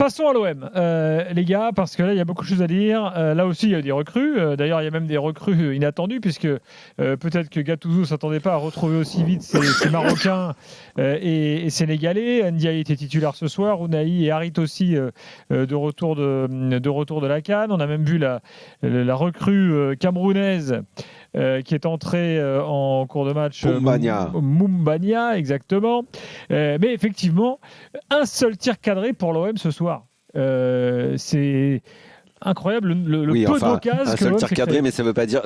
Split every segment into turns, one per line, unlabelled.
Passons à l'OM, les gars, parce que là, il y a beaucoup de choses à dire. Là aussi, il y a des recrues. D'ailleurs, il y a même des recrues inattendues, puisque peut-être que Gattuso ne s'attendait pas à retrouver aussi vite ces Marocains et Sénégalais. Ndiaye était titulaire ce soir, Ounahi et Harit aussi de retour de la CAN. On a même vu la recrue camerounaise qui est entrée en cours de match. Mumbagna, exactement. Mais effectivement, un seul tir cadré pour l'OM ce soir. C'est incroyable le peu d'occasions.
Un seul tir cadré, mais ça veut pas dire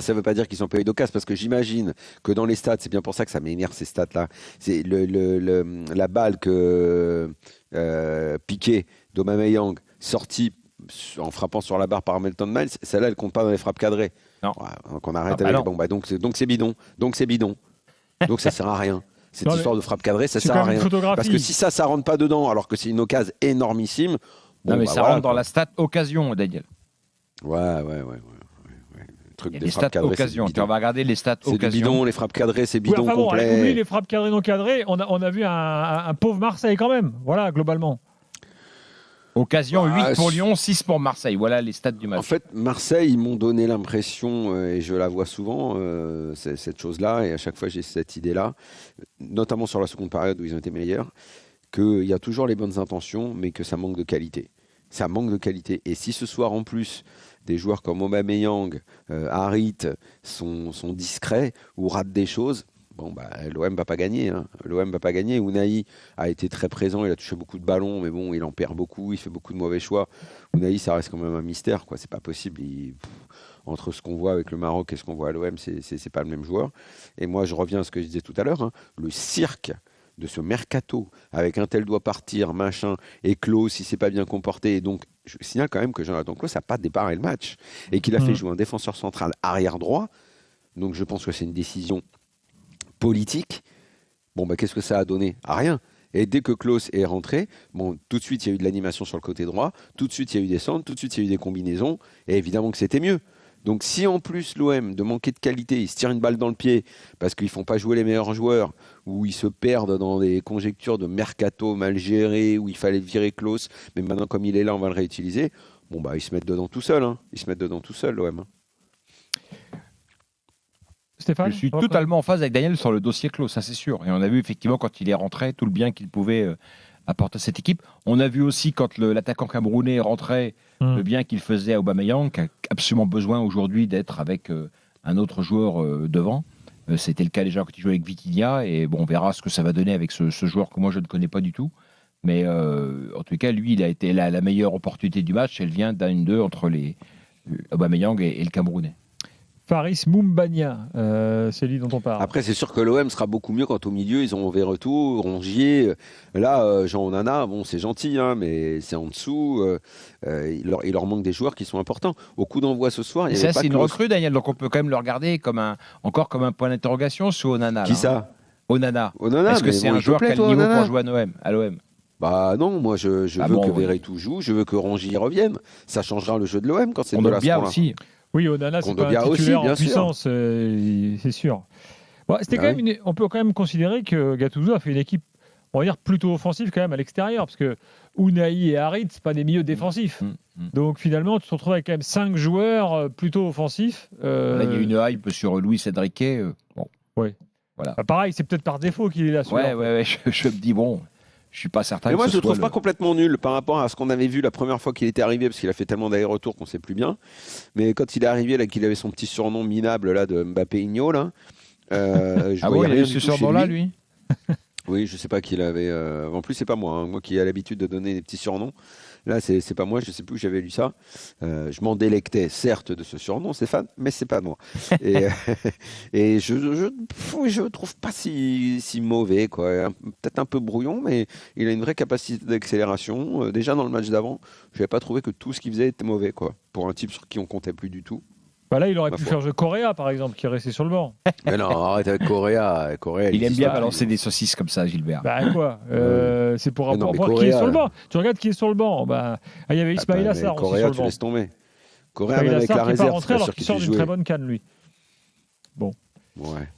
qu'ils sont pas eu d'occasion, parce que j'imagine que dans les stats, c'est bien pour ça que ça m'énerve ces stats-là. C'est la balle que Piqué d'Aubameyang sortie en frappant sur la barre par Melton Miles, celle-là, elle compte pas dans les frappes cadrées.
Non.
Ouais, donc on arrête avec. Bon, bah donc c'est bidon. Donc ça sert à rien. Cette histoire de frappe cadrée, ça sert à rien. Parce que si ça rentre pas dedans, alors que c'est une occasion énormissime. Bon,
non, mais
bah
ça
voilà,
rentre dans la stat occasion, Daniel.
Ouais. Le truc des frappes
stats
cadrées,
occasion. Tu vas regarder les stats
c'est
occasion.
C'est bidon, les frappes cadrées, c'est bidon complet.
Oublie les frappes cadrées non cadrées. On a vu un pauvre Marseille quand même. Voilà, globalement.
Occasion 8 pour Lyon, 6 pour Marseille. Voilà les stats du match.
En fait, Marseille, ils m'ont donné l'impression, et je la vois souvent, cette chose-là, et à chaque fois j'ai cette idée-là, notamment sur la seconde période où ils ont été meilleurs, qu'il y a toujours les bonnes intentions, mais que ça manque de qualité. Ça manque de qualité. Et si ce soir, en plus, des joueurs comme Aubameyang, Harit sont discrets ou ratent des choses, bon, bah, l'OM ne va pas gagner. Hein. L'OM va pas gagner. Ounahi a été très présent, il a touché beaucoup de ballons, mais bon, il en perd beaucoup, il fait beaucoup de mauvais choix. Ounahi, ça reste quand même un mystère, quoi. C'est pas possible. Entre ce qu'on voit avec le Maroc et ce qu'on voit à l'OM, c'est pas le même joueur. Et moi, je reviens à ce que je disais tout à l'heure, hein. Le cirque de ce mercato, avec un tel doit partir, machin, et Klaus, si c'est pas bien comporté. Et donc, je signale quand même que Jonathan Klaus n'a pas débarré le match et qu'il a fait jouer un défenseur central arrière droit. Donc, je pense que c'est une décision politique. Bon, bah, qu'est-ce que ça a donné? À rien. Et dès que Klaus est rentré, bon, tout de suite, il y a eu de l'animation sur le côté droit, tout de suite, il y a eu des centres, tout de suite, il y a eu des combinaisons, et évidemment que c'était mieux. Donc si en plus l'OM, de manquer de qualité, ils se tirent une balle dans le pied parce qu'ils ne font pas jouer les meilleurs joueurs, ou ils se perdent dans des conjectures de mercato mal géré, où il fallait virer Klaus, mais maintenant comme il est là, on va le réutiliser, bon, bah, ils se mettent dedans tout seuls. Hein. Ils se mettent dedans tout seuls, l'OM.
Stéphane,
je suis totalement en phase avec Daniel sur le dossier Klaus, ça c'est sûr. Et on a vu effectivement quand il est rentré tout le bien qu'il pouvait apporter à cette équipe. On a vu aussi quand l'attaquant camerounais rentrait le bien qu'il faisait à Aubameyang, qui a absolument besoin aujourd'hui d'être avec un autre joueur devant. C'était le cas déjà quand il jouait avec Vitinha. Et bon, on verra ce que ça va donner avec ce joueur que moi je ne connais pas du tout. Mais en tout cas, lui, il a été la meilleure opportunité du match. Elle vient d'un 2 entre Aubameyang et le Camerounais.
Faris Mumbagna, c'est lui dont on parle.
Après, c'est sûr que l'OM sera beaucoup mieux quand au milieu, ils ont Verretou, Rongier. Là, Jean Onana, bon, c'est gentil, hein, mais c'est en dessous. Il leur manque des joueurs qui sont importants. Au coup d'envoi ce soir,
ça, c'est une recrue, Daniel, donc on peut quand même le regarder encore comme un point d'interrogation sur Onana.
Qui ça?
Onana. Est-ce que c'est un joueur qui a le niveau pour jouer à l'OM?
Bah non, moi je veux que Verretou joue, je veux que Rongier revienne. Ça changera le jeu de l'OM quand c'est de la
bien aussi.
Oui, Onana, c'est pas un titulaire en puissance, c'est sûr. Bon, on peut quand même considérer que Gattuso a fait une équipe, on va dire, plutôt offensive quand même à l'extérieur, parce que Ounahi et Harit, c'est pas des milieux défensifs. Donc finalement, tu te retrouves avec quand même 5 joueurs plutôt offensifs.
Là, il y a une hype sur Luis Enrique. Bon.
Oui.
Voilà.
Bah, pareil, c'est peut-être par défaut qu'il est là.
Ouais, je me dis, bon... Je suis pas certain.
Mais moi, je le trouve pas complètement nul par rapport à ce qu'on avait vu la première fois qu'il était arrivé, parce qu'il a fait tellement d'allers-retours qu'on sait plus bien. Mais quand il est arrivé, là, qu'il avait son petit surnom minable là de Mbappé Igno, là.
Il a eu ce surnom-là, lui.
Oui, je sais pas qui il avait. En plus, c'est pas moi. Hein. Moi qui ai l'habitude de donner des petits surnoms. Là, c'est pas moi. Je sais plus où j'avais lu ça. Je m'en délectais, certes, de ce surnom, Stéphane, mais c'est pas moi. Et je trouve pas si mauvais, quoi. Peut-être un peu brouillon, mais il a une vraie capacité d'accélération. Déjà dans le match d'avant, je n'avais pas trouvé que tout ce qu'il faisait était mauvais, quoi. Pour un type sur qui on comptait plus du tout.
Bah là, il aurait pu faire jouer Correa, par exemple, qui est resté sur le banc.
Mais non, arrête avec Correa.
Il aime bien balancer des saucisses comme ça, Gilbert.
Bah quoi c'est pour qui est sur le banc. Tu regardes qui est sur le banc. Bah, il y avait Ismaïla Sarr aussi sur le banc.
Tu laisses tomber. Correa, avec la réserve,
alors qu'il sort d'une très bonne canne, lui. Bon.
Ouais.